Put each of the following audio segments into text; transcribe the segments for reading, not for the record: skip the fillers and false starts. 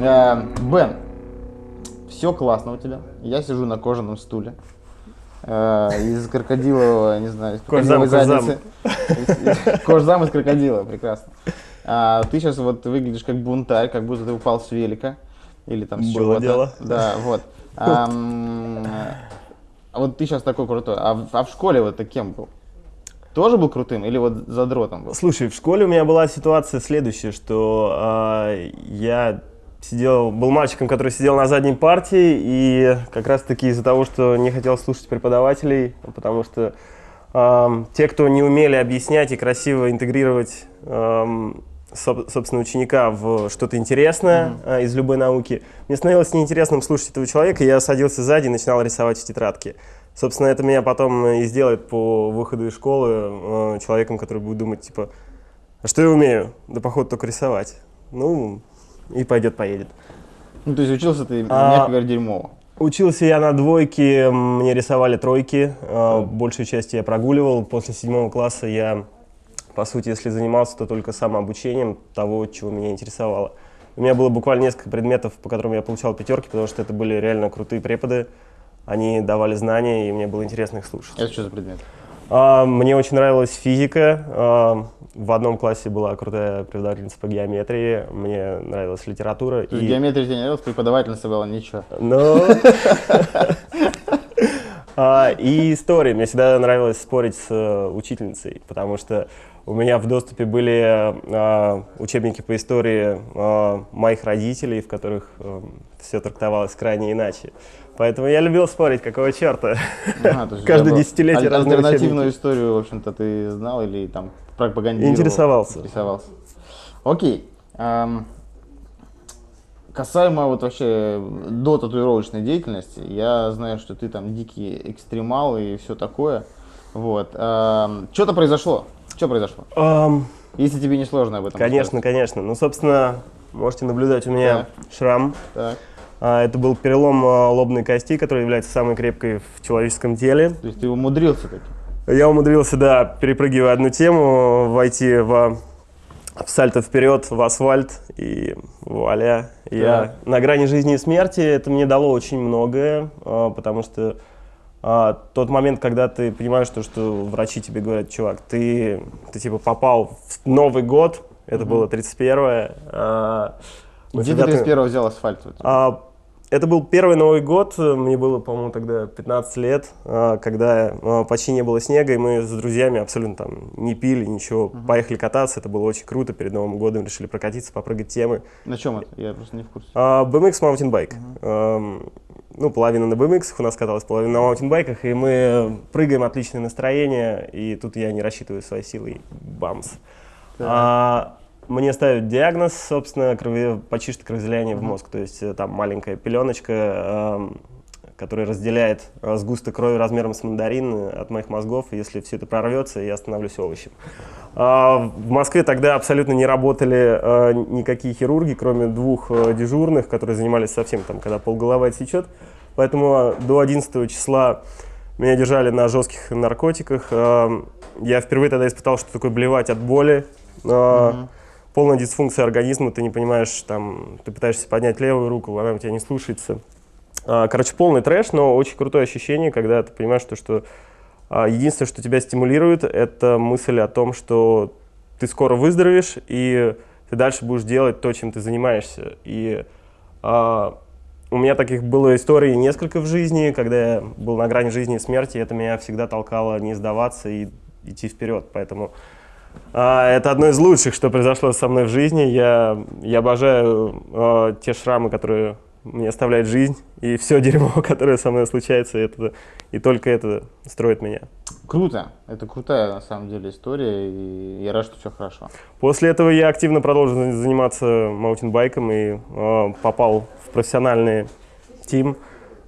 Бен, все классно у тебя. Я сижу на кожаном стуле. Из крокодилового, не знаю, из крокодиловой задницы. Кожзам из крокодила, прекрасно. Ты сейчас вот выглядишь как бунтарь, как будто ты упал с велика. Или там с чего-то. Было дело. Да, вот. Вот ты сейчас такой крутой. А в школе вот ты кем был? Тоже был крутым или вот задротом был? Слушай, в школе у меня была ситуация следующая, что я был мальчиком, который сидел на задней партии, и как раз-таки из-за того, что не хотел слушать преподавателей, потому что те, кто не умели объяснять и красиво интегрировать, собственно, ученика в что-то интересное из любой науки, мне становилось неинтересным слушать этого человека, и я садился сзади и начинал рисовать в тетрадке. Собственно, это меня потом и сделает по выходу из школы человеком, который будет думать, типа, а что я умею? Да, походу, только рисовать. Ну, и пойдет-поедет. Ну, то есть учился ты, мягко говоря, дерьмово. Учился я на двойке, мне рисовали тройки, большую часть я прогуливал. После 7 класса я, по сути, если занимался, то только самообучением того, чего меня интересовало. У меня было буквально несколько предметов, по которым я получал 5, потому что это были реально крутые преподы. Они давали знания, и мне было интересно их слушать. Это что за предмет? Мне очень нравилась физика. В 1 классе была крутая преподавательница по геометрии. Мне нравилась литература. То есть геометрия тебе не нравилась, преподавательница была ничего? Ну... И история. Мне всегда нравилось спорить с учительницей, потому что у меня в доступе были учебники по истории моих родителей, в которых все трактовалось крайне иначе. Поэтому я любил спорить, какого черта. Каждое десятилетие разные учебники. Альтернативную историю, в общем-то, ты знал или там пропагандировал? Интересовался. Окей. Касаемо вот вообще до татуировочной деятельности, я знаю, что ты там дикий экстремал и все такое. Вот. Что-то произошло. Что произошло? Если тебе не сложно об этом рассказать. Конечно. Ну, собственно, можете наблюдать у меня шрам. Так. Это был перелом лобной кости, которая является самой крепкой в человеческом теле. То есть ты умудрился таки? Я умудрился, да, перепрыгивая одну тему, войти в сальто вперед, в асфальт, и вуаля. Я на грани жизни и смерти. Это мне дало очень многое, потому что тот момент, когда ты понимаешь, что врачи тебе говорят, чувак, ты типа попал в Новый год, это было 31-е. Где ты 31-го взял асфальт? Это был первый Новый год, мне было, по-моему, тогда 15 лет, когда почти не было снега, и мы с друзьями абсолютно там не пили, ничего, поехали кататься, это было очень круто, перед Новым годом решили прокатиться, попрыгать темы. На чем это? Я просто не в курсе. BMX маунтинбайк. Ну, половина на BMX, у нас каталась половина на маунтинбайках, и мы прыгаем, отличное настроение, и тут я не рассчитываю своей силой, бамс. Мне ставят диагноз, собственно, почти что кровоизлияние в мозг, то есть там маленькая пеленочка, которая разделяет сгусток крови размером с мандарин от моих мозгов, и если все это прорвется, я становлюсь овощем. В Москве тогда абсолютно не работали никакие хирурги, кроме 2 дежурных, которые занимались совсем там, когда полголовы отсечет, поэтому до 11 числа меня держали на жестких наркотиках. Я впервые тогда испытал, что такое блевать от боли. Полная дисфункция организма, ты не понимаешь, там, ты пытаешься поднять левую руку, она у тебя не слушается. Короче, полный трэш, но очень крутое ощущение, когда ты понимаешь, что единственное, что тебя стимулирует, это мысль о том, что ты скоро выздоровеешь, и ты дальше будешь делать то, чем ты занимаешься. И у меня таких было историй несколько в жизни, когда я был на грани жизни и смерти, это меня всегда толкало не сдаваться и идти вперед, поэтому... Это одно из лучших, что произошло со мной в жизни. Я обожаю те шрамы, которые мне оставляет жизнь, и все дерьмо, которое со мной случается, и только это строит меня. Круто. Это крутая, на самом деле, история, и я рад, что все хорошо. После этого я активно продолжил заниматься маунтинбайком и попал в профессиональный тим.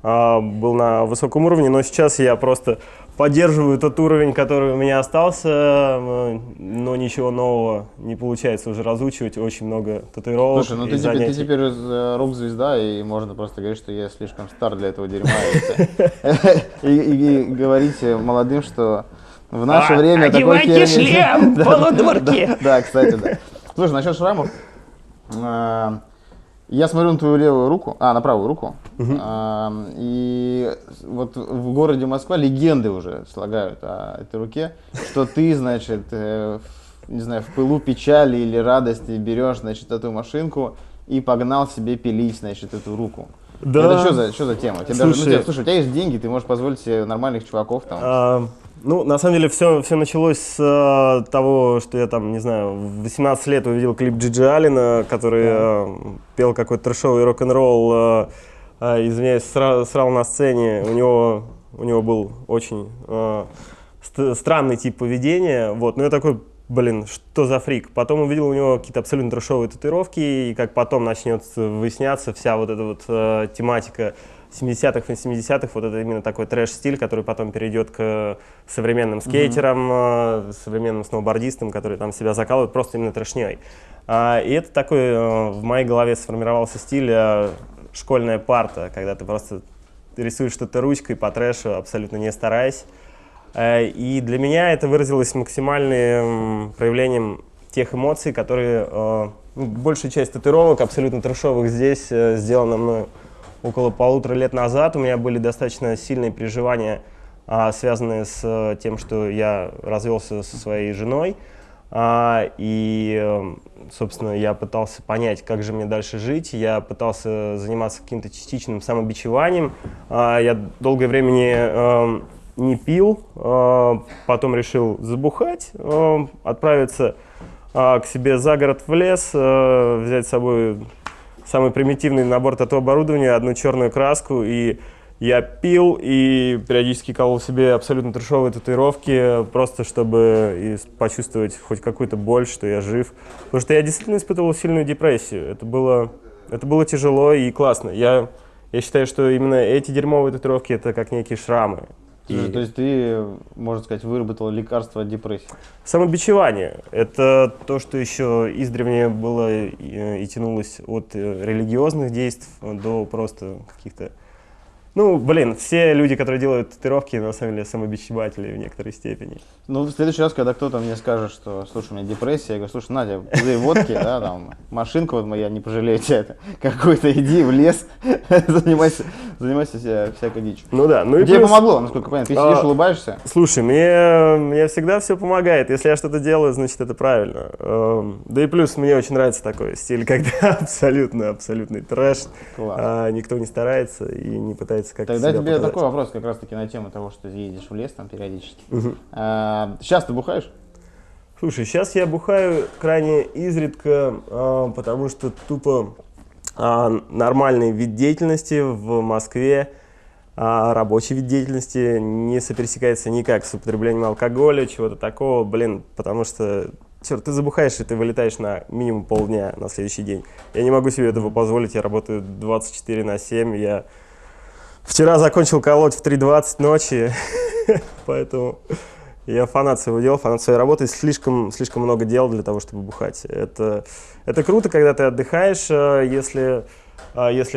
Был на высоком уровне, но сейчас я просто поддерживаю тот уровень, который у меня остался, но ничего нового не получается уже разучивать, очень много татуировок. Слушай, ну ты теперь рок-звезда, и можно просто говорить, что я слишком стар для этого дерьма. И говорить молодым, что в наше время такой херни... Одевайте шлем, полудурки! Да, кстати, да. Слушай, насчет шрамов. Я смотрю на твою левую руку, на правую руку, и вот в городе Москва легенды уже слагают о этой руке, что ты, значит, не знаю, в пылу печали или радости берешь, значит, эту машинку и погнал себе пилить, значит, эту руку. Да. Это что за тема? Слушай, у тебя есть деньги, ты можешь позволить себе нормальных чуваков там. Ну, на самом деле, все началось с того, что я там, не знаю, в 18 лет увидел клип Джиджи Аллена, который пел какой-то трэшовый рок-н-ролл, извиняюсь, срал на сцене. У него был очень странный тип поведения, вот. Но я такой, блин, что за фрик? Потом увидел у него какие-то абсолютно трэшовые татуировки, и как потом начнет выясняться вся вот эта вот тематика 70-х и 70-х, вот это именно такой трэш-стиль, который потом перейдет к современным скейтерам, современным сноубордистам, которые там себя закалывают просто именно трэшней. И это такой в моей голове сформировался стиль школьная парта, когда ты просто рисуешь что-то ручкой по трэшу, абсолютно не стараясь. И для меня это выразилось максимальным проявлением тех эмоций, которые, большая часть татуировок абсолютно трэшовых здесь сделана мною около 1,5 лет назад. У меня были достаточно сильные переживания, связанные с тем, что я развелся со своей женой. И, собственно, я пытался понять, как же мне дальше жить. Я пытался заниматься каким-то частичным самобичеванием. Я долгое время не пил, потом решил забухать, отправиться к себе за город в лес, взять с собой самый примитивный набор тату-оборудования, одну черную краску, и я пил и периодически колол себе абсолютно трэшовые татуировки, просто чтобы почувствовать хоть какую-то боль, что я жив. Потому что я действительно испытывал сильную депрессию. Это было тяжело и классно. Я считаю, что именно эти дерьмовые татуировки — это как некие шрамы. То есть ты, можно сказать, выработал лекарство от депрессии? Самобичевание — это то, что еще издревле было и тянулось от религиозных действий до просто каких-то... все люди, которые делают татуировки, на самом деле самобичеватели в некоторой степени. В следующий раз, когда кто-то мне скажет, что, слушай, у меня депрессия, я говорю, слушай, Надя, пузырь водки, да, там, машинка вот моя, не пожалею тебя, какой-то, иди в лес, занимайся всякой дичью. Тебе помогло, насколько понятно, ты сидишь, улыбаешься? Слушай, мне всегда все помогает, если я что-то делаю, значит, это правильно. Да и плюс мне очень нравится такой стиль, когда абсолютный трэш, никто не старается и не пытается как-то себя Тогда тебе показать. такой вопрос как раз-таки на тему того, что ты едешь в лес там периодически. Сейчас ты бухаешь? Слушай, сейчас я бухаю крайне изредка, потому что тупо нормальный вид деятельности в Москве, рабочий вид деятельности не сопересекается никак с употреблением алкоголя, чего-то такого, потому что, черт, ты забухаешь, и ты вылетаешь на минимум полдня на следующий день. Я не могу себе этого позволить, я работаю 24/7, я вчера закончил колоть в 3:20 ночи, поэтому я фанат своего дела, фанат своей работы, слишком много дел для того, чтобы бухать. Это круто, когда ты отдыхаешь, если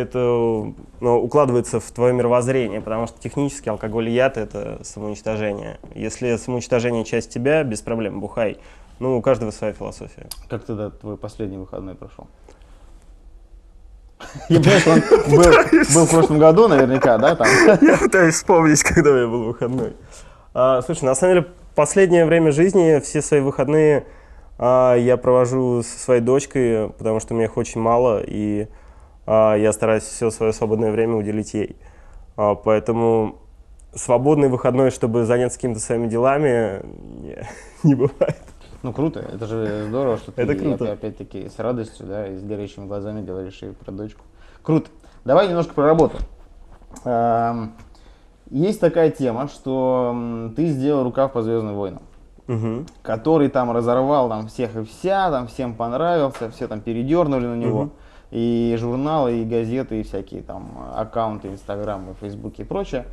это укладывается в твое мировоззрение, потому что технически алкоголь и яд — это самоуничтожение. Если самоуничтожение часть тебя, без проблем, бухай. У каждого своя философия. Как тогда твой последний выходной прошел? Я понимаю, что он был в прошлом году наверняка, да? Там? Я пытаюсь вспомнить, когда я был выходной. Слушай, на самом деле, последнее время жизни, все свои выходные я провожу со своей дочкой, потому что мне их очень мало, и я стараюсь все свое свободное время уделить ей. Поэтому свободный выходной, чтобы заняться какими-то своими делами, не бывает. Круто, это же здорово, что ты круто. опять-таки с радостью, да, и с горящими глазами говоришь и про дочку. Круто. Давай немножко про работу. Есть такая тема, что ты сделал рукав по «Звездным войнам», который там разорвал там всех и вся, там всем понравился, все там передернули на него. И журналы, и газеты, и всякие там аккаунты, Инстаграм, и Фейсбук и прочее.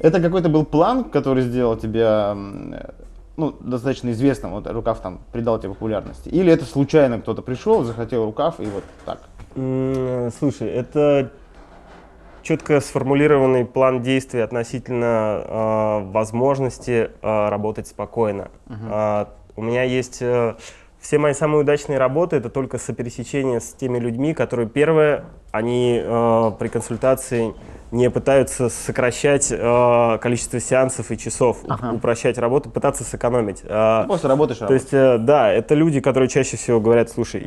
Это какой-то был план, который сделал тебя достаточно известным, вот рукав там придал тебе популярности? Или это случайно кто-то пришел, захотел рукав и вот так? Слушай, это четко сформулированный план действий относительно возможности работать спокойно. У меня есть все мои самые удачные работы — это только сопересечение с теми людьми, которые, первое, они при консультации не пытаются сокращать количество сеансов и часов, упрощать работу, пытаться сэкономить. Просто работаешь. То есть, да, это люди, которые чаще всего говорят: слушай,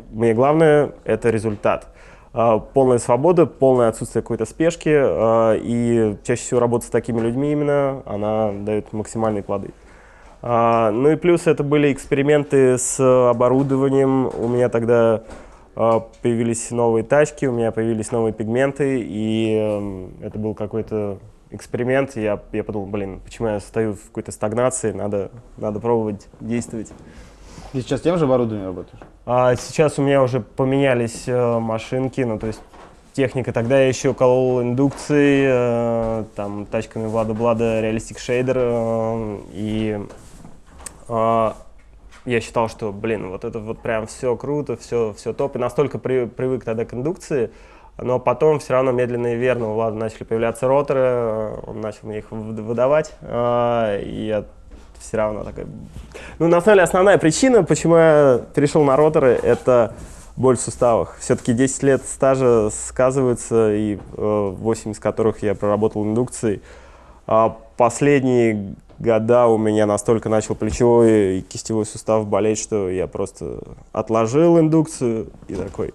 мне главное — это результат. Полная свобода, полное отсутствие какой-то спешки, и чаще всего работа с такими людьми именно, она дает максимальные плоды. Ну и плюс это были эксперименты с оборудованием. У меня тогда появились новые тачки, у меня появились новые пигменты, и это был какой-то эксперимент. Я подумал, блин, почему я стою в какой-то стагнации, надо пробовать действовать. Ты сейчас тем же оборудованием работаешь? Сейчас у меня уже поменялись машинки, ну то есть техника. Тогда я еще колол индукции, там тачками Влада Realistic Shader, и я считал, что, блин, вот это вот прям все круто, все топ, и настолько привык тогда к индукции, но потом все равно медленно и верно у Влада начали появляться роторы, он начал мне их выдавать, и я все равно такой... Ну, на самом деле, основная причина, почему я перешел на роторы, это боль в суставах. Все-таки 10 лет стажа сказывается, и 8 из которых я проработал индукцией. А последние года у меня настолько начал плечевой и кистевой сустав болеть, что я просто отложил индукцию и такой: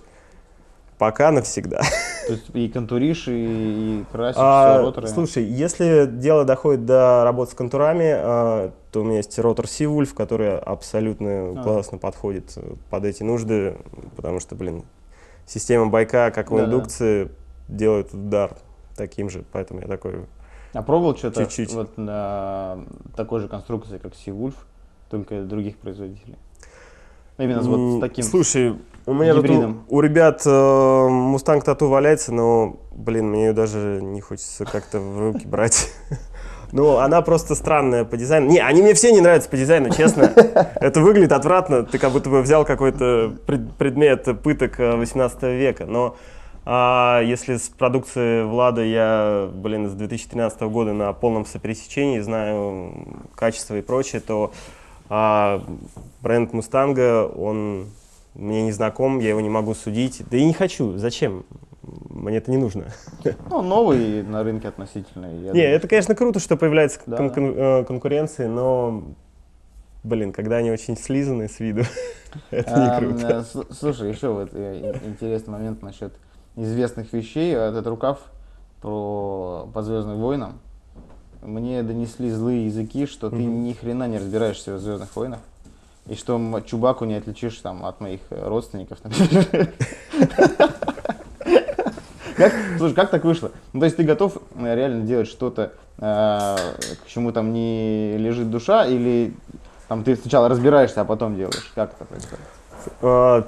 пока навсегда. То есть и контуришь, и красишь все роторы? Слушай, если дело доходит до работы с контурами, то у меня есть ротор Seawolf, который абсолютно классно подходит под эти нужды, потому что, блин, система байка, как в индукции, делает удар таким же, поэтому я такой... А пробовал что-то чуть-чуть вот на такой же конструкции, как Seawolf, только других производителей? Именно вот с таким... Слушай, у меня тут у ребят Mustang Tattoo валяется, но, блин, мне ее даже не хочется как-то в руки брать. Ну, она просто странная по дизайну. Не, они мне все не нравятся по дизайну, честно. Это выглядит отвратно. Ты как будто бы взял какой-то предмет пыток 18 века. Но если с продукцией Влада я, блин, с 2013 года на полном сопересечении, знаю качество и прочее, то бренд Мустанга, он мне не знаком, я его не могу судить. Да и не хочу. Зачем? Мне это не нужно. Ну, новый на рынке относительно. Это, конечно, круто, что появляется конкуренция, но, блин, когда они очень слизаны с виду, это не круто. Слушай, еще вот интересный момент насчет известных вещей. Этот рукав по «Звездным войнам». Мне донесли злые языки, что ты ни хрена не разбираешься в «Звездных войнах», и что Чубаку не отличишь там от моих родственников. Слушай, как так вышло? Ну, то есть ты готов реально делать что-то, к чему там не лежит душа, или там ты сначала разбираешься, а потом делаешь? Как это происходит?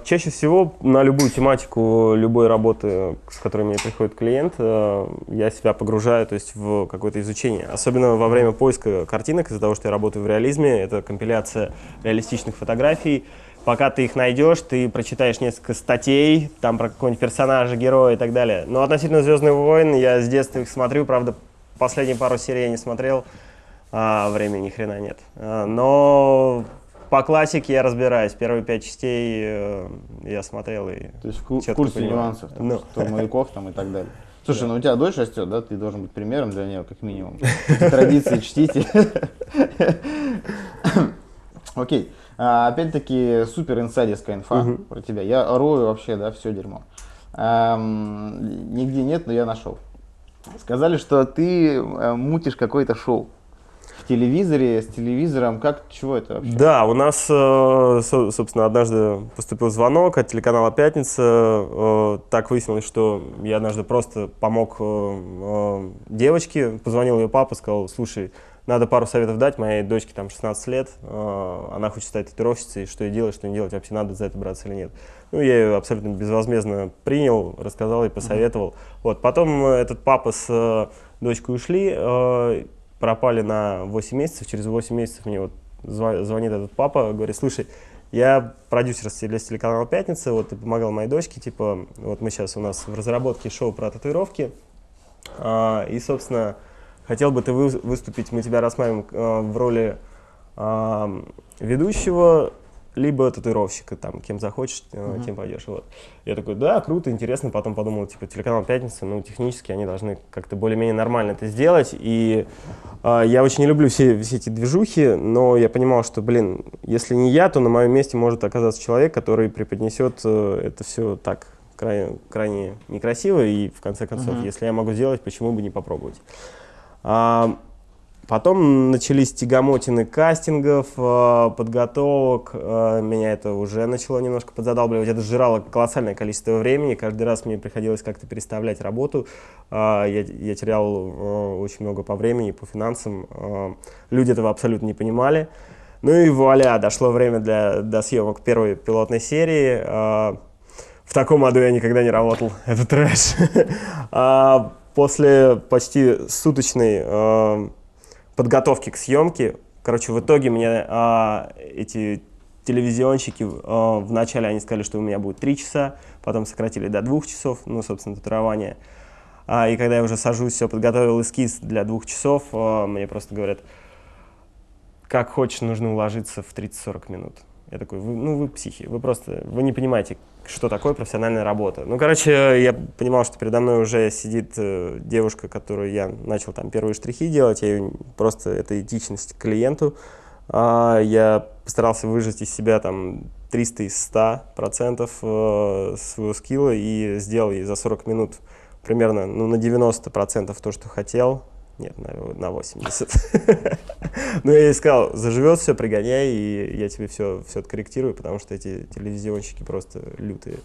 Чаще всего на любую тематику любой работы, с которой мне приходит клиент, я себя погружаю, то есть, в какое-то изучение. Особенно во время поиска картинок, из-за того, что я работаю в реализме, это компиляция реалистичных фотографий. Пока ты их найдешь, ты прочитаешь несколько статей, там про какого-нибудь персонажа, героя и так далее. Но относительно «Звездных войн» я с детства их смотрю, правда, последние пару серий я не смотрел, времени ни хрена нет. Но по классике я разбираюсь, первые 5 частей я смотрел и... То есть в курсе нюансов, штурмовиков там и так далее. Слушай, ну у тебя дочь растет, да? Ты должен быть примером для нее, как минимум. Традиции чтите. Окей. Опять-таки, супер инсайдерская инфа про тебя. Я рою вообще, да, все дерьмо. Нигде нет, но я нашел. Сказали, что ты мутишь какое-то шоу. В телевизоре, с телевизором, чего это вообще? Да, у нас, собственно, однажды поступил звонок от телеканала «Пятница». Так выяснилось, что я однажды просто помог девочке, позвонил ее папа, сказал: слушай, надо пару советов дать, моей дочке там 16 лет, она хочет стать татуировщицей, что ей делать, что не делать, вообще надо за это браться или нет. Ну, я ее абсолютно безвозмездно принял, рассказал и посоветовал. Вот, потом этот папа с дочкой ушли, пропали на 8 месяцев, через 8 месяцев мне вот звонит этот папа, говорит: слушай, я продюсер с телеканала «Пятница», вот ты помогал моей дочке, типа, вот мы сейчас у нас в разработке шоу про татуировки, и, собственно, хотел бы ты выступить, мы тебя рассматриваем в роли ведущего, либо татуировщика, там, кем захочешь, тем пойдешь. Вот. Я такой, да, круто, интересно. Потом подумал, типа, телеканал «Пятница», ну, технически они должны как-то более-менее нормально это сделать. И я очень не люблю все эти движухи, но я понимал, что, блин, если не я, то на моем месте может оказаться человек, который преподнесет это все так крайне некрасиво. И, в конце концов, если я могу сделать, почему бы не попробовать. Потом начались тягомотины кастингов, подготовок, меня это уже начало немножко подзадалбливать, это сжирало колоссальное количество времени, каждый раз мне приходилось как-то переставлять работу, я терял очень много по времени, по финансам, люди этого абсолютно не понимали. Ну и вуаля, дошло время до съемок первой пилотной серии, в таком аду я никогда не работал, это трэш. После почти суточной подготовки к съемке. Короче, в итоге мне эти телевизионщики, вначале они сказали, что у меня будет 3 часа, потом сократили до 2 часов, ну, собственно, татуирование. И когда я уже сажусь, все подготовил эскиз для 2 часов, мне просто говорят, как хочешь, нужно уложиться в 30-40 минут. Я такой, вы психи, вы не понимаете, что такое профессиональная работа. Ну, короче, я понимал, что передо мной уже сидит девушка, которую я начал там первые штрихи делать, это этичность к клиенту. Я постарался выжать из себя там 300 из 100% своего скилла и сделал ей за 40 минут примерно на 90% то, что хотел. Нет, на 80. Ну, я ей сказал, заживет все, пригоняй, и я тебе все откорректирую, потому что эти телевизионщики просто лютые.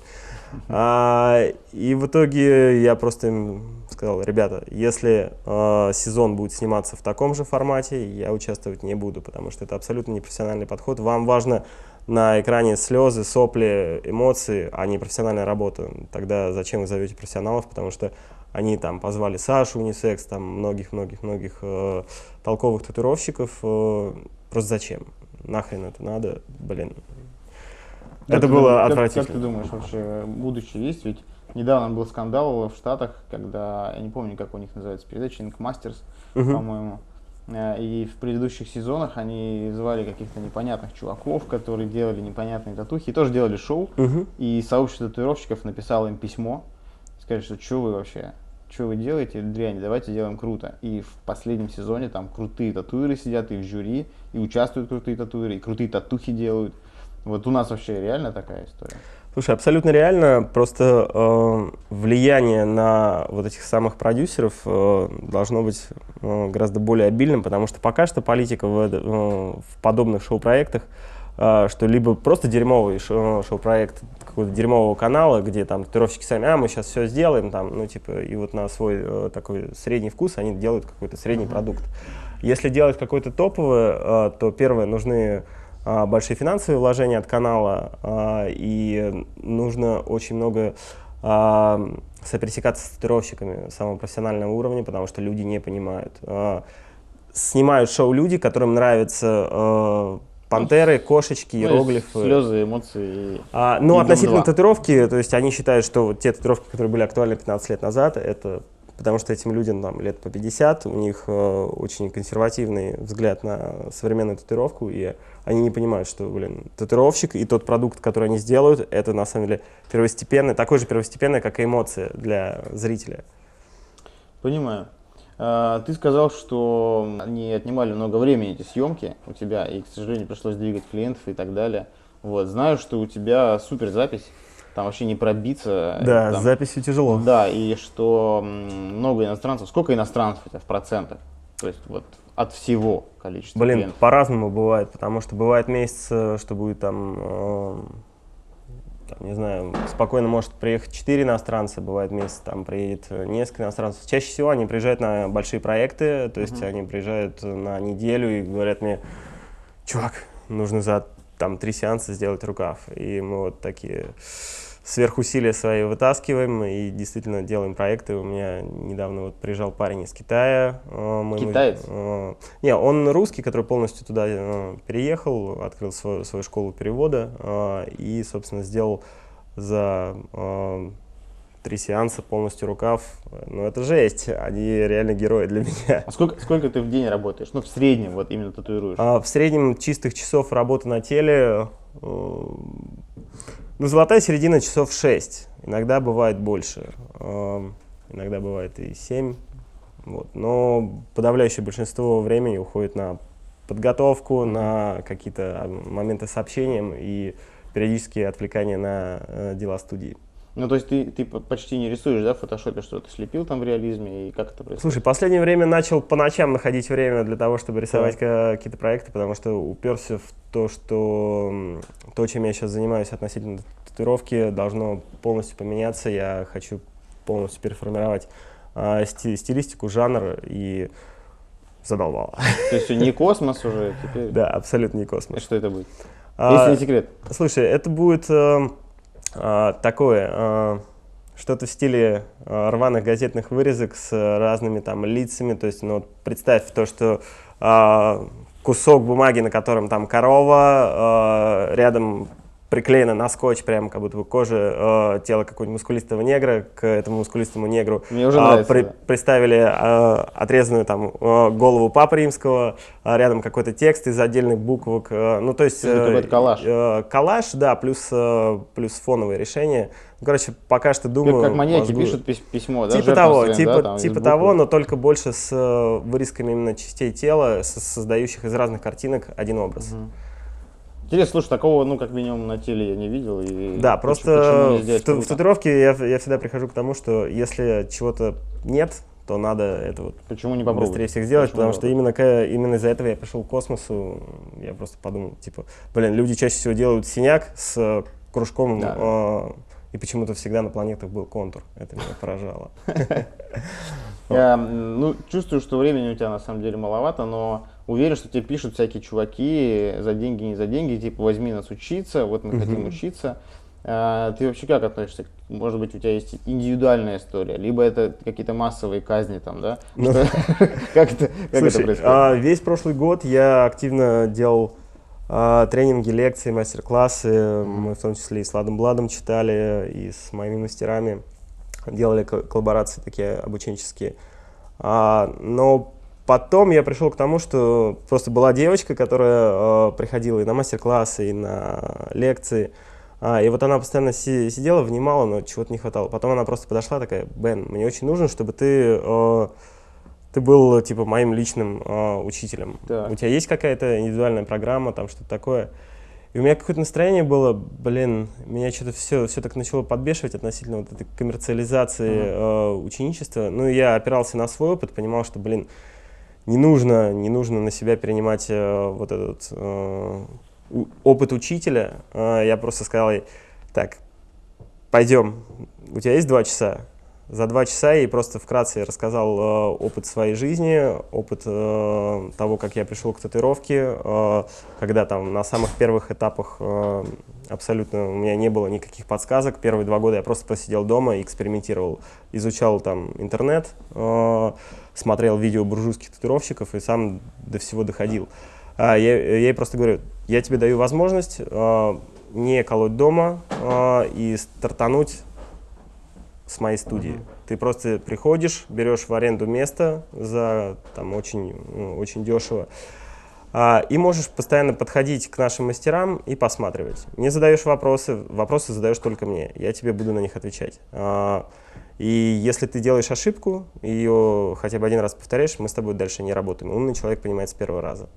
И в итоге я просто им сказал, ребята, если сезон будет сниматься в таком же формате, я участвовать не буду, потому что это абсолютно непрофессиональный подход. Вам важно на экране слезы, сопли, эмоции, а не профессиональная работа. Тогда зачем вы зовете профессионалов, потому что они там позвали Сашу Унисекс, там многих толковых татуировщиков. Просто зачем? Нахрен это надо? Блин. Это было отвратительно. Как ты думаешь, вообще будущее есть? Ведь недавно был скандал в Штатах, когда, я не помню, как у них называется передача, Ink Masters, по-моему. И в предыдущих сезонах они звали каких-то непонятных чуваков, которые делали непонятные татухи, и тоже делали шоу. И сообщество татуировщиков написало им письмо, сказали, что вы вообще, что вы делаете, дрянь, давайте сделаем круто. И в последнем сезоне там крутые татуиры сидят и в жюри, и участвуют крутые татуиры, и крутые татухи делают. Вот у нас вообще реально такая история? Слушай, абсолютно реально, просто влияние на вот этих самых продюсеров должно быть гораздо более обильным, потому что пока что политика в подобных шоу-проектах, что либо просто дерьмовый шоу-проект какого-то дерьмового канала, где там татуировщики сами, мы сейчас все сделаем, там, ну типа, и вот на свой такой средний вкус они делают какой-то средний продукт. Если делать какой-то топовый, то первое, нужны большие финансовые вложения от канала, и нужно очень много сопересекаться с татуировщиками самого профессионального уровня, потому что люди не понимают. Снимают шоу люди, которым нравятся пантеры, кошечки, иероглифы. Слезы, эмоции. Ну, относительно татуировки, то есть они считают, что вот те татуировки, которые были актуальны 15 лет назад, это потому что этим людям там лет по 50, у них очень консервативный взгляд на современную татуировку, и они не понимают, что, татуировщик и тот продукт, который они сделают, это на самом деле первостепенное, такое же первостепенное, как и эмоция для зрителя. Понимаю. Ты сказал, что они отнимали много времени, эти съемки у тебя, и, к сожалению, пришлось двигать клиентов и так далее. Вот, знаю, что у тебя супер запись. Там вообще не пробиться. Да, там, с записью тяжело. Да, и что много иностранцев. Сколько иностранцев у тебя в процентах? То есть вот от всего количества клиентов? По-разному бывает, потому что бывает месяц, что будет там, не знаю, спокойно может приехать 4 иностранца, бывает месяц, там приедет несколько иностранцев. Чаще всего они приезжают на большие проекты, то есть они приезжают на неделю и говорят мне, чувак, нужно за 3 сеанса сделать рукав. И мы вот такие сверхусилия свои вытаскиваем и действительно делаем проекты. У меня недавно вот приезжал парень из Китая. Китаец? Не, он русский, который полностью туда переехал, открыл свою школу перевода и, собственно, сделал за 3 сеанса полностью рукав. Ну, это жесть, они реально герои для меня. А сколько ты в день работаешь? Ну, в среднем вот именно татуируешь? В среднем чистых часов работы на теле Ну, золотая середина часов 6. Иногда бывает больше. Иногда бывает и 7. Вот. Но подавляющее большинство времени уходит на подготовку, на какие-то моменты с общением и периодические отвлекания на дела студии. Ну, то есть ты почти не рисуешь, да, в фотошопе что-то слепил там в реализме, и как это происходит? Слушай, в последнее время начал по ночам находить время для того, чтобы рисовать какие-то проекты, потому что уперся в то, что то, чем я сейчас занимаюсь относительно татуировки, должно полностью поменяться. Я хочу полностью переформировать стилистику, жанр, и задолбало. То есть не космос уже теперь? Да, абсолютно не космос. И что это будет? Если не секрет. Слушай, это будет такое, что-то в стиле рваных газетных вырезок с разными там лицами. То есть, ну, вот представь то, что кусок бумаги, на котором там корова, рядом приклеена на скотч, прям как будто бы кожа тела какого-нибудь мускулистого негра, к этому мускулистому негру Мне уже нравится, приставили отрезанную там голову Папы Римского, рядом какой-то текст из отдельных буквок. Ну, то есть какой-то коллаж. Коллаж, да, плюс фоновое решение. Ну, короче, пока что думаю... Как маньяки пишут письмо, да? Типа того, своим, да, типа того, но только больше с вырезками именно частей тела, создающих из разных картинок один образ. Интересно, слушай, такого, ну, как минимум на теле я не видел. И да, просто в татуировке я всегда прихожу к тому, что если чего-то нет, то надо это вот почему не попробовать? Быстрее всех сделать, потому что именно из-за этого я пришел к космосу. Я просто подумал, типа, блин, люди чаще всего делают синяк с кружком, и почему-то всегда на планетах был контур. Это меня поражало. Я, ну, чувствую, что времени у тебя на самом деле маловато, но уверен, что тебе пишут всякие чуваки за деньги, не за деньги, типа возьми нас учиться, вот мы хотим учиться. Ты вообще как относишься? Может быть, у тебя есть индивидуальная история, либо это какие-то массовые казни там, да? Как это происходит? Весь прошлый год я активно делал тренинги, лекции, мастер-классы. Мы в том числе и с Ладом Бладом читали, и с моими мастерами делали коллаборации такие обученческие. Но потом я пришел к тому, что просто была девочка, которая приходила и на мастер-классы, и на лекции. И вот она постоянно сидела, внимала, но чего-то не хватало. Потом она просто подошла такая: Бен, мне очень нужно, чтобы ты был типа моим личным учителем. Да. У тебя есть какая-то индивидуальная программа, там что-то такое? И у меня какое-то настроение было, блин, меня что-то все так начало подбешивать относительно вот этой коммерциализации ученичества. Ну, я опирался на свой опыт, понимал, что, блин, не нужно на себя перенимать вот этот опыт учителя. Я просто сказал ей: так, пойдем, у тебя есть 2 часа? За 2 часа я ей просто вкратце рассказал опыт своей жизни, опыт того, как я пришел к татуировке, когда там на самых первых этапах абсолютно у меня не было никаких подсказок. Первые 2 года я просто посидел дома, экспериментировал, изучал там интернет, смотрел видео буржуйских татуировщиков и сам до всего доходил. Я ей просто говорю: я тебе даю возможность не колоть дома и стартануть с моей студии. Ты просто приходишь, берешь в аренду место за там очень дешево, и можешь постоянно подходить к нашим мастерам и посматривать. Не задаешь вопросы задаешь только мне, я тебе буду на них отвечать. И если ты делаешь ошибку, ее хотя бы 1 раз повторяешь, мы с тобой дальше не работаем. Умный человек понимает с первого раза.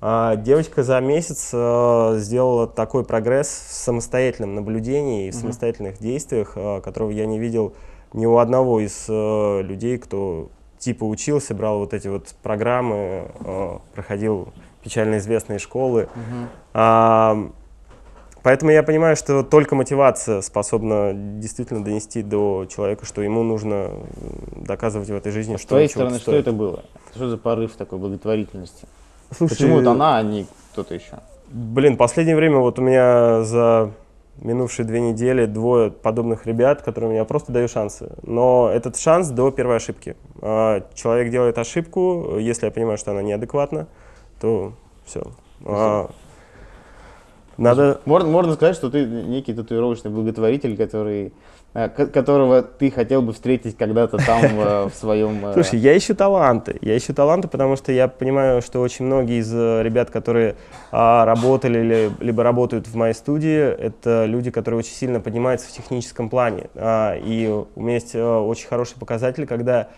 Девочка за месяц сделала такой прогресс в самостоятельном наблюдении и в самостоятельных действиях, которого я не видел ни у одного из людей, кто типа учился, брал вот эти вот программы, проходил печально известные школы. Поэтому я понимаю, что только мотивация способна действительно донести до человека, что ему нужно доказывать в этой жизни, что с твоей стороны, что это было? Что за порыв такой благотворительности? Слушай, почему вот она, а не кто-то еще? Блин, в последнее время вот у меня за минувшие 2 недели 2 подобных ребят, которым я просто даю шансы. Но этот шанс до первой ошибки. Человек делает ошибку, если я понимаю, что она неадекватна, то все. Надо... Можно сказать, что ты некий татуировочный благотворитель, которого ты хотел бы встретить когда-то там в своем... Слушай, я ищу таланты. Я ищу таланты, потому что я понимаю, что очень многие из ребят, которые работали либо работают в моей студии, это люди, которые очень сильно поднимаются в техническом плане. И у меня есть очень хороший показатель, когда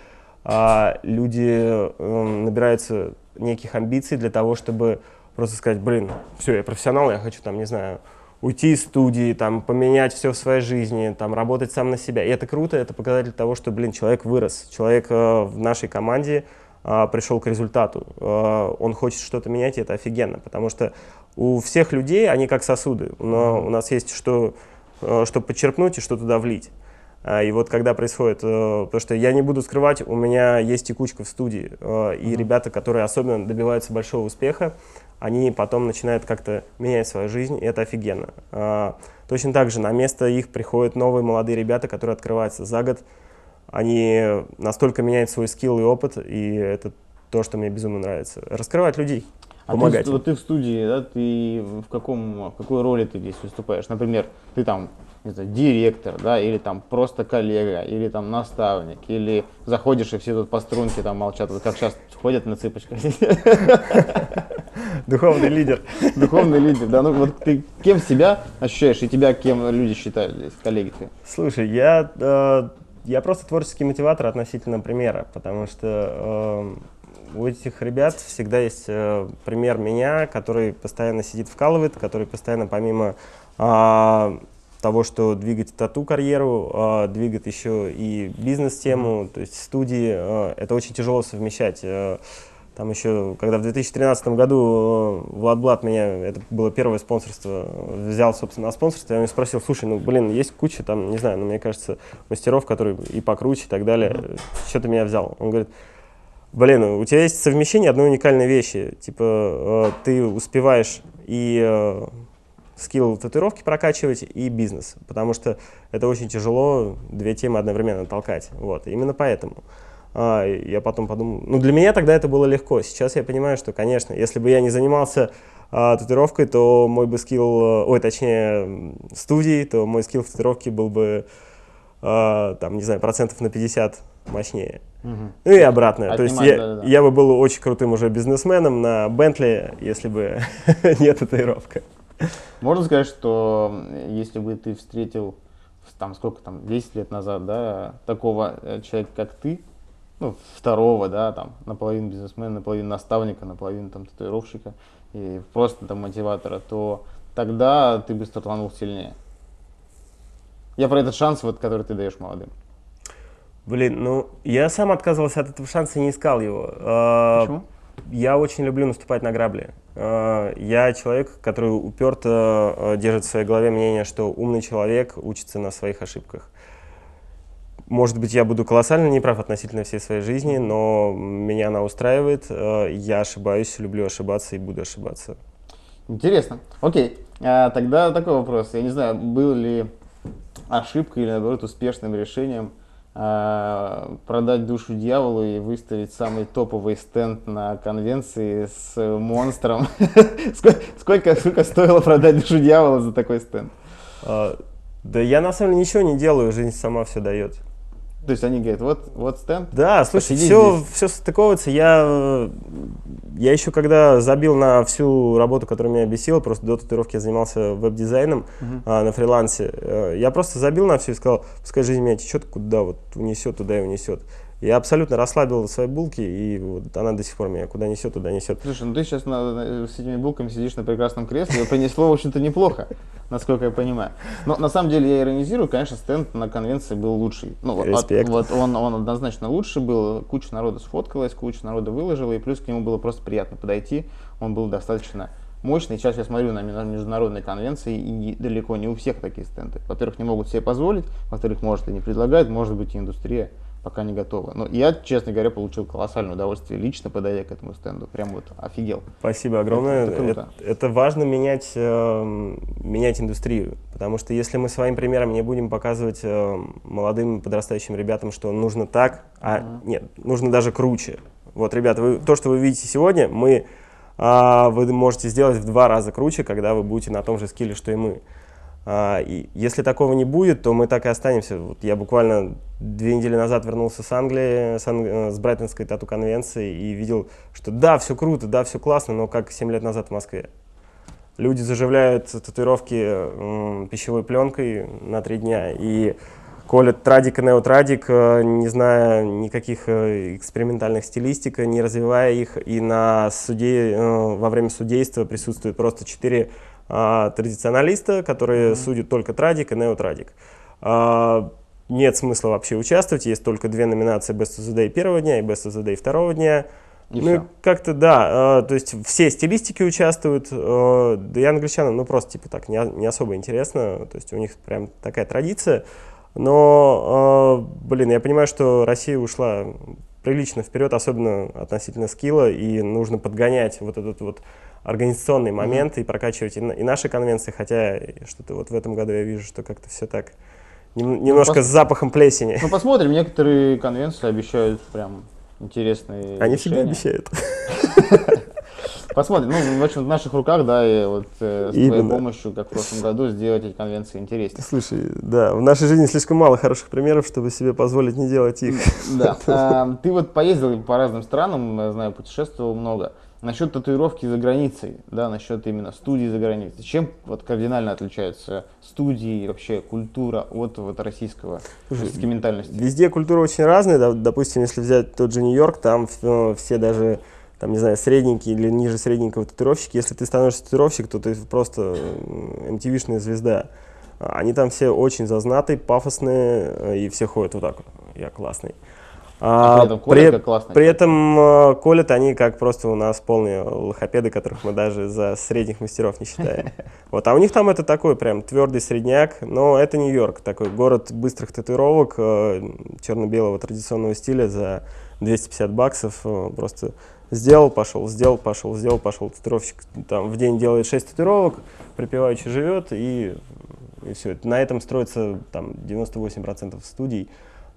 люди набираются неких амбиций для того, чтобы просто сказать, блин, все, я профессионал, я хочу там, не знаю, уйти из студии, там, поменять все в своей жизни, там, работать сам на себя. И это круто, это показатель того, что, блин, человек вырос, человек в нашей команде пришел к результату, он хочет что-то менять, и это офигенно, потому что у всех людей они как сосуды, но у нас есть что подчерпнуть и что туда влить. И вот когда происходит, потому что я не буду скрывать, у меня есть текучка в студии, и ребята, которые особенно добиваются большого успеха, они потом начинают как-то менять свою жизнь, и это офигенно. Точно так же на место их приходят новые молодые ребята, которые открываются за год. Они настолько меняют свой скилл и опыт, и это то, что мне безумно нравится. Раскрывать людей, помогать им. Ты в студии, да, ты в какой роли ты здесь выступаешь? Например, ты там, не знаю, директор, да, или там просто коллега, или там наставник, или заходишь и все тут по струнке там молчат, вот как сейчас ходят на цыпочках. Духовный лидер. Духовный лидер, да. Ну вот ты кем себя ощущаешь и тебя кем люди считают здесь, коллеги твои? Слушай, я просто творческий мотиватор относительно примера, потому что у этих ребят всегда есть пример меня, который постоянно сидит, вкалывает, который постоянно помимо того, что двигать тату-карьеру, двигать еще и бизнес-тему, то есть студии, это очень тяжело совмещать. Там еще, когда в 2013 году Влад Блат меня, это было первое спонсорство, взял, собственно, на спонсорство, я у него спросил, слушай, ну, блин, есть куча там, не знаю, ну, мне кажется, мастеров, которые и покруче и так далее, что ты меня взял? Он говорит, блин, у тебя есть совмещение одной уникальной вещи, типа, ты успеваешь и скилл татуировки прокачивать, и бизнес, потому что это очень тяжело две темы одновременно толкать, вот, именно поэтому. Я потом подумал, ну для меня тогда это было легко. Сейчас я понимаю, что, конечно, если бы я не занимался татуировкой, то мой бы скилл, точнее, студией, то мой скилл в татуировке был бы, там, не знаю, процентов на 50 мощнее. Ну и обратно. То есть я бы был очень крутым уже бизнесменом на Бентли, если бы не татуировка. Можно сказать, что если бы ты встретил, там, сколько там, 10 лет назад, да, такого человека, как ты, ну, второго, да, там, наполовину бизнесмена, наполовину наставника, наполовину там татуировщика и просто там мотиватора, то тогда ты бы стартанул сильнее. Я про этот шанс, вот, который ты даешь молодым. Блин, ну, я сам отказывался от этого шанса и не искал его. Почему? Я очень люблю наступать на грабли. Я человек, который уперто держит в своей голове мнение, что умный человек учится на своих ошибках. Может быть, я буду колоссально неправ относительно всей своей жизни, но меня она устраивает. Я ошибаюсь, люблю ошибаться и буду ошибаться. Интересно. Окей. Тогда такой вопрос. Я не знаю, был ли ошибкой или, наоборот, успешным решением продать душу дьяволу и выставить самый топовый стенд на конвенции с монстром. Сколько стоило продать душу дьявола за такой стенд? Да я на самом деле ничего не делаю, жизнь сама все дает. То есть они говорят, вот стенд? Да, слушай, все стыковывается. Я еще когда забил на всю работу, которая меня бесила, просто до татуировки я занимался веб-дизайном на фрилансе, я просто забил на все и сказал, пускай жизнь меня течет, куда вот унесет, туда и унесет. Я абсолютно расслабил свои булки, и вот она до сих пор меня куда несет, туда несет. Слушай, ну ты сейчас с этими булками сидишь на прекрасном кресле, и принесло, в общем-то, неплохо, насколько я понимаю. Но на самом деле я иронизирую, конечно, стенд на конвенции был лучший. Ну, респект. Вот он однозначно лучше был, куча народа сфоткалась, куча народа выложила, и плюс к нему было просто приятно подойти, он был достаточно мощный. Сейчас я смотрю на международные конвенции, и далеко не у всех такие стенды. Во-первых, не могут себе позволить, во-вторых, может и не предлагают, может быть, и индустрия пока не готова. Но я, честно говоря, получил колоссальное удовольствие лично подойдя к этому стенду. Прям вот офигел. Спасибо огромное. Это это важно менять индустрию. Потому что если мы своим примером не будем показывать молодым подрастающим ребятам, что нужно так, нет, нужно даже круче. Вот, ребята, то, что вы видите сегодня, мы вы можете сделать в 2 раза круче, когда вы будете на том же скилле, что и мы. И если такого не будет, то мы так и останемся. Вот я буквально 2 недели назад вернулся с Англии, с Брайтонской тату-конвенции и видел, что да, все круто, да, все классно, но как 7 лет назад в Москве. Люди заживляют татуировки пищевой пленкой на 3 дня и колят традик и неотрадик, не зная никаких экспериментальных стилистик, не развивая их, и во время судейства присутствует просто 4 традиционалиста, которые судят только традик и неотрадик. Нет смысла вообще участвовать, есть только 2 номинации Best of the Day первого дня и Best of the Day второго дня. Ну, как-то да, то есть все стилистики участвуют, да и англичанам, ну, просто типа так не особо интересно, то есть у них прям такая традиция. Но, блин, я понимаю, что Россия ушла прилично вперед, особенно относительно скилла, и нужно подгонять вот этот вот организационный момент и прокачивать и наши конвенции, хотя что-то вот в этом году я вижу, что как-то все так немножко с запахом плесени. Ну, посмотрим, некоторые конвенции обещают прям интересные Они решения. всегда обещают. Посмотрим. Ну, в общем, в наших руках, да, и вот с твоей помощью, как в прошлом году, сделать эти конвенции интереснее. Слушай, да, в нашей жизни слишком мало хороших примеров, чтобы себе позволить не делать их. Да. Ты вот поездил по разным странам, я знаю, путешествовал много. Насчет татуировки за границей, да, насчет именно студий за границей. Чем вот кардинально отличаются студии и вообще культура от вот российской ментальности? Везде культура очень разная. Допустим, если взять тот же Нью-Йорк, там все даже, там, не знаю, средненькие или ниже средненького татуировщики. Если ты становишься татуировщик, то ты просто MTV-шная звезда. Они там все очень зазнатые, пафосные, и все ходят вот так. Я классный. При этом колят они как просто у нас полные лохопеды, которых мы даже за средних мастеров не считаем. Вот, а у них там это такой прям твердый средняк, но это Нью-Йорк, такой город быстрых татуировок, черно-белого традиционного стиля за $250, просто сделал, пошел, сделал, пошел, сделал, пошел. Татуировщик там в день делает 6 татуировок, припеваючи живет, и все. На этом строится там 98% студий.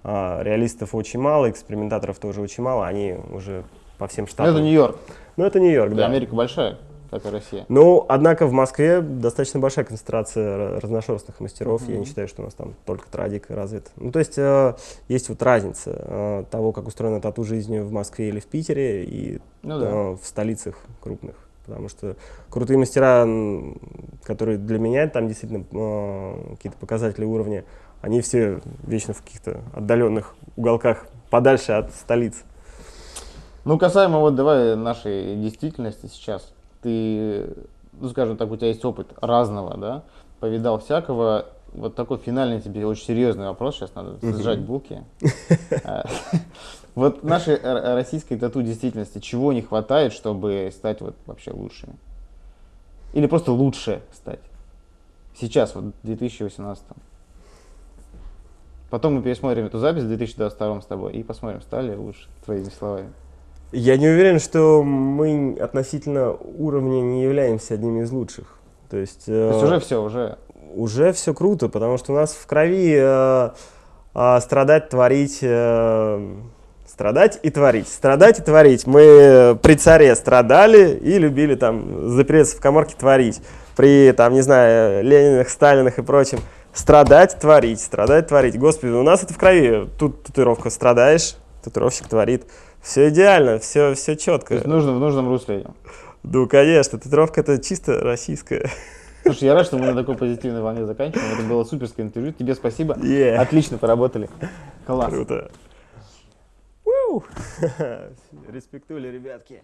Реалистов очень мало, экспериментаторов тоже очень мало, они уже по всем штатам. Это Нью-Йорк. Ну, это Нью-Йорк, да. Америка большая, как и Россия. Ну, однако в Москве достаточно большая концентрация разношерстных мастеров. Я не считаю, что у нас там только традик развит. Ну, то есть, есть вот разница того, как устроена тату-жизнь в Москве или в Питере, и в столицах крупных. Потому что крутые мастера, которые для меня там действительно какие-то показатели уровня, они все вечно в каких-то отдаленных уголках, подальше от столиц. Ну, касаемо вот давай нашей действительности сейчас. Ты, ну, скажем так, у тебя есть опыт разного, да? Повидал всякого. Вот такой финальный тебе очень серьезный вопрос. Сейчас надо сжать булки. Вот нашей российской тату-действительности чего не хватает, чтобы стать вот вообще лучшими? Или просто лучше стать? Сейчас, вот в 2018. Потом мы пересмотрим эту запись в 2022 с тобой и посмотрим, стали лучше, твоими словами. Я не уверен, что мы относительно уровня не являемся одними из лучших. То есть уже все, уже все круто, потому что у нас в крови страдать, творить, страдать и творить. Страдать и творить. Мы при царе страдали и любили там запереться в каморке творить. При, там, не знаю, Ленинах, Сталинах и прочем. Страдать, творить, страдать, творить. Господи, у нас это в крови. Тут татуировка, страдаешь, татуировщик творит. Все идеально, все четко. То есть нужно в нужном русле идем. Ну, конечно, татуировка это чисто российская. Слушай, я рад, что мы на такой позитивной волне заканчиваем. Это было суперское интервью. Тебе спасибо. Отлично поработали. Класс. Круто. Респектули, ребятки.